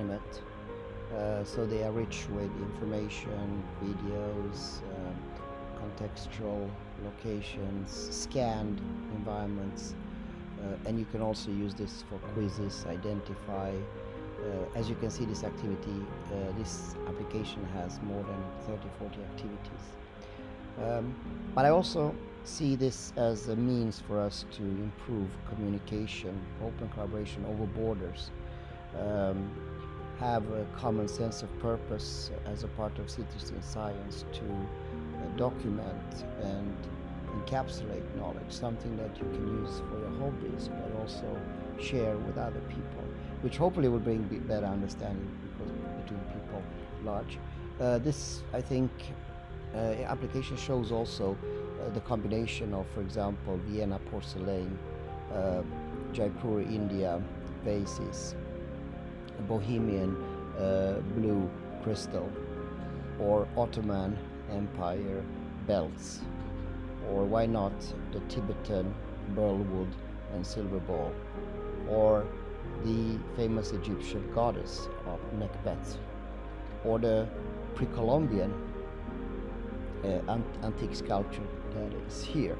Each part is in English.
internet. So they are rich with information, videos, contextual locations, scanned environments, and you can also use this for quizzes, identify. As you can see, this application has more than 30-40 activities. But I also see this as a means for us to improve communication, open collaboration over borders, have a common sense of purpose as a part of citizen science to document and encapsulate knowledge, something that you can use for your hobbies but also share with other people, which hopefully will bring better understanding between people large. This, I think, application shows also the combination of, for example, Vienna porcelain, Jaipur, India vases, Bohemian blue crystal, or Ottoman Empire belts, or why not the Tibetan burlwood and silver ball, or the famous Egyptian goddess of Nekhbet, or the pre-Columbian antique sculpture that is here,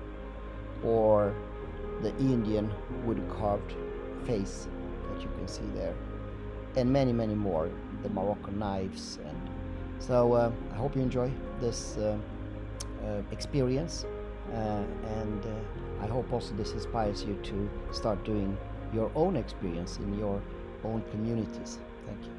or the Indian wood-carved face that you can see there, and many, many more, the Moroccan knives. And so I hope you enjoy this experience, and I hope also this inspires you to start doing your own experience in your own communities. Thank you.